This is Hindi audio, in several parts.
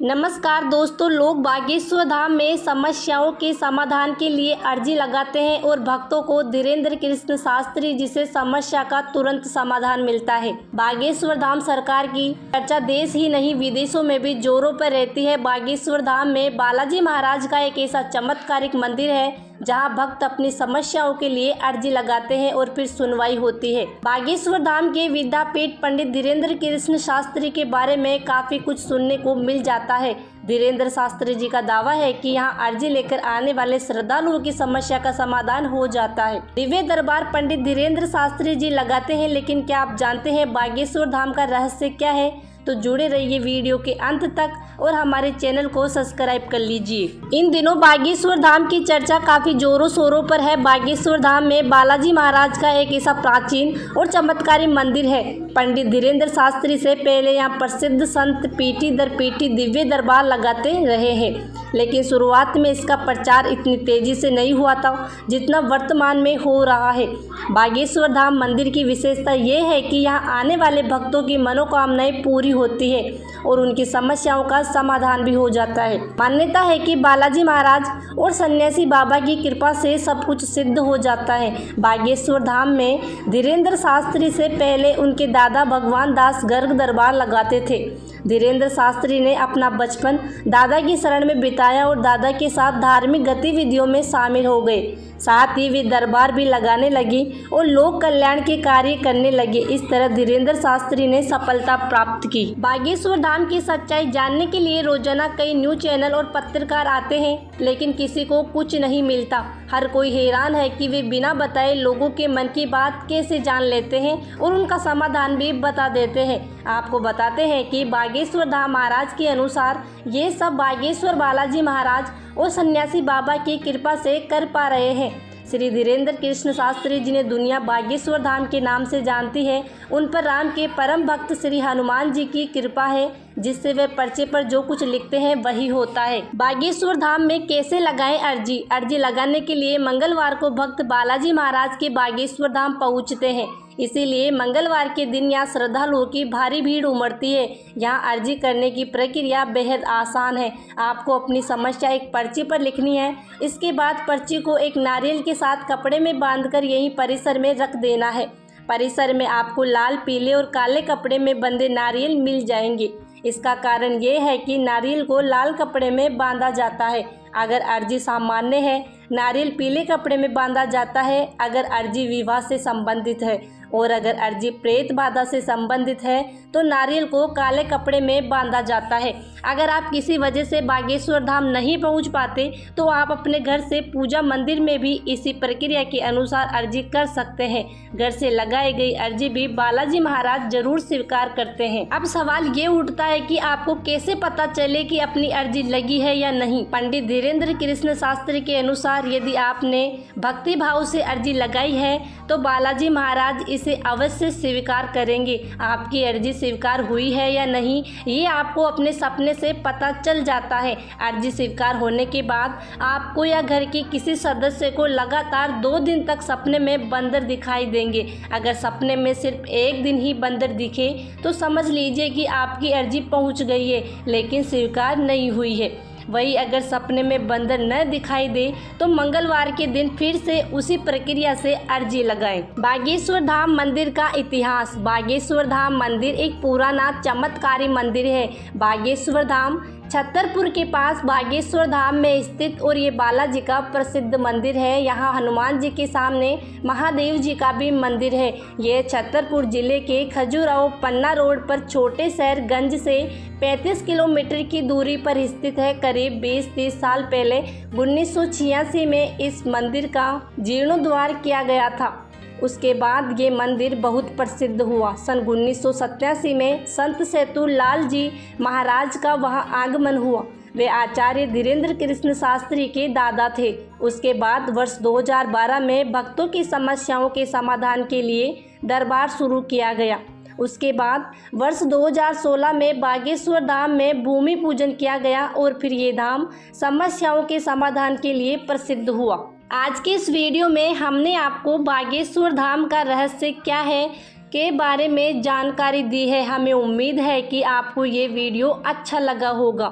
नमस्कार दोस्तों, लोग बागेश्वर धाम में समस्याओं के समाधान के लिए अर्जी लगाते हैं और भक्तों को धीरेन्द्र कृष्ण शास्त्री जी से समस्या का तुरंत समाधान मिलता है। बागेश्वर धाम सरकार की चर्चा देश ही नहीं विदेशों में भी जोरों पर रहती है। बागेश्वर धाम में बालाजी महाराज का एक ऐसा चमत्कारिक मंदिर है जहां भक्त अपनी समस्याओं के लिए अर्जी लगाते हैं और फिर सुनवाई होती है। बागेश्वर धाम के विद्यापीठ पंडित धीरेन्द्र कृष्ण शास्त्री के बारे में काफी कुछ सुनने को मिल जाता है। धीरेन्द्र शास्त्री जी का दावा है कि यहां अर्जी लेकर आने वाले श्रद्धालुओं की समस्या का समाधान हो जाता है। दिव्य दरबार पंडित धीरेन्द्र शास्त्री जी लगाते हैं, लेकिन क्या आप जानते हैं बागेश्वर धाम का रहस्य क्या है? तो जुड़े रहिए वीडियो के अंत तक और हमारे चैनल को सब्सक्राइब कर लीजिए। इन दिनों बागेश्वर धाम की चर्चा काफी जोरों शोरों पर है। बागेश्वर धाम में बालाजी महाराज का एक ऐसा प्राचीन और चमत्कारी मंदिर है। पंडित धीरेन्द्र शास्त्री से पहले यहाँ प्रसिद्ध संत पीढ़ी दर पीढ़ी दिव्य दरबार लगाते रहे हैं, लेकिन शुरुआत में इसका प्रचार इतनी तेजी से नहीं हुआ था जितना वर्तमान में हो रहा है। बागेश्वर धाम मंदिर की विशेषता ये है कि यहाँ आने वाले भक्तों की मनोकामनाएं पूरी होती है और उनकी समस्याओं का समाधान भी हो जाता है। मान्यता है कि बालाजी महाराज और सन्यासी बाबा की कृपा से सब कुछ सिद्ध हो जाता है। बागेश्वर धाम में धीरेन्द्र शास्त्री से पहले उनके दादा भगवान दास गर्ग दरबार लगाते थे। धीरेन्द्र शास्त्री ने अपना बचपन दादा की शरण में बिताया और दादा के साथ धार्मिक गतिविधियों में शामिल हो गए। साथ ही वे दरबार भी लगाने लगी और लोक कल्याण के कार्य करने लगे। इस तरह धीरेन्द्र शास्त्री ने सफलता प्राप्त की। बागेश्वर धाम की सच्चाई जानने के लिए रोजाना कई न्यूज चैनल और पत्रकार आते हैं, लेकिन किसी को कुछ नहीं मिलता। हर कोई हैरान है कि वे बिना बताए लोगों के मन की बात कैसे जान लेते हैं और उनका समाधान भी बता देते हैं। आपको बताते हैं कि बागेश्वर धाम महाराज के अनुसार ये सब बागेश्वर बालाजी महाराज और सन्यासी बाबा की कृपा से कर पा रहे हैं। श्री धीरेन्द्र कृष्ण शास्त्री जिन्हें दुनिया बागेश्वर धाम के नाम से जानती है, उन पर राम के परम भक्त श्री हनुमान जी की कृपा है, जिससे वे पर्चे पर जो कुछ लिखते हैं वही होता है। बागेश्वर धाम में कैसे लगाएं अर्जी? अर्जी लगाने के लिए मंगलवार को भक्त बालाजी महाराज के बागेश्वर धाम पहुंचते हैं, इसीलिए मंगलवार के दिन यहाँ श्रद्धालुओं की भारी भीड़ उमड़ती है। यहाँ अर्जी करने की प्रक्रिया बेहद आसान है। आपको अपनी समस्या एक पर्ची पर लिखनी है। इसके बाद पर्ची को एक नारियल के साथ कपड़े में बांधकर यहीं परिसर में रख देना है। परिसर में आपको लाल, पीले और काले कपड़े में बंधे नारियल मिल जाएंगे। इसका कारण ये है कि नारियल को लाल कपड़े में बांधा जाता है अगर अर्जी सामान्य है, नारियल पीले कपड़े में बांधा जाता है अगर अर्जी विवाह से संबंधित है, और अगर अर्जी प्रेत बाधा से संबंधित है तो नारियल को काले कपड़े में बांधा जाता है। अगर आप किसी वजह से बागेश्वर धाम नहीं पहुंच पाते तो आप अपने घर से पूजा मंदिर में भी इसी प्रक्रिया के अनुसार अर्जी कर सकते हैं। घर से लगाई गई अर्जी भी बालाजी महाराज जरूर स्वीकार करते हैं। अब सवाल ये उठता है कि आपको कैसे पता चले कि अपनी अर्जी लगी है या नहीं? पंडित धीरेन्द्र कृष्ण शास्त्री के अनुसार यदि आपने भक्ति भाव से अर्जी लगाई है तो बालाजी महाराज इसे अवश्य स्वीकार करेंगे। आपकी अर्जी स्वीकार हुई है या नहीं, ये आपको अपने सपने से पता चल जाता है। अर्जी स्वीकार होने के बाद आपको या घर के किसी सदस्य को लगातार 2 दिन तक सपने में बंदर दिखाई देंगे। अगर सपने में सिर्फ एक दिन ही बंदर दिखे तो समझ लीजिए कि आपकी अर्जी पहुंच गई है, लेकिन स्वीकार नहीं हुई है। वही अगर सपने में बंदर न दिखाई दे तो मंगलवार के दिन फिर से उसी प्रक्रिया से अर्जी लगाएं। बागेश्वर धाम मंदिर का इतिहास। बागेश्वर धाम मंदिर एक पुराना चमत्कारी मंदिर है। बागेश्वर धाम छतरपुर के पास बागेश्वर धाम में स्थित और ये बालाजी का प्रसिद्ध मंदिर है। यहाँ हनुमान जी के सामने महादेव जी का भी मंदिर है। ये छतरपुर जिले के खजुराहो पन्ना रोड पर छोटे शहर गंज से 35 किलोमीटर की दूरी पर स्थित है। करीब 20-30 साल पहले 1986 में इस मंदिर का जीर्णोद्धार किया गया था। उसके बाद ये मंदिर बहुत प्रसिद्ध हुआ। सन 1987 में संत सेतु लाल जी महाराज का वहां आगमन हुआ। वे आचार्य धीरेन्द्र कृष्ण शास्त्री के दादा थे। उसके बाद वर्ष 2012 में भक्तों की समस्याओं के समाधान के लिए दरबार शुरू किया गया। उसके बाद वर्ष 2016 में बागेश्वर धाम में भूमि पूजन किया गया और फिर ये धाम समस्याओं के समाधान के लिए प्रसिद्ध हुआ। आज के इस वीडियो में हमने आपको बागेश्वर धाम का रहस्य क्या है के बारे में जानकारी दी है। हमें उम्मीद है कि आपको ये वीडियो अच्छा लगा होगा।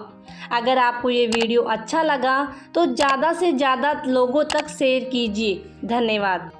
अगर आपको ये वीडियो अच्छा लगा तो ज़्यादा से ज़्यादा लोगों तक शेयर कीजिए। धन्यवाद।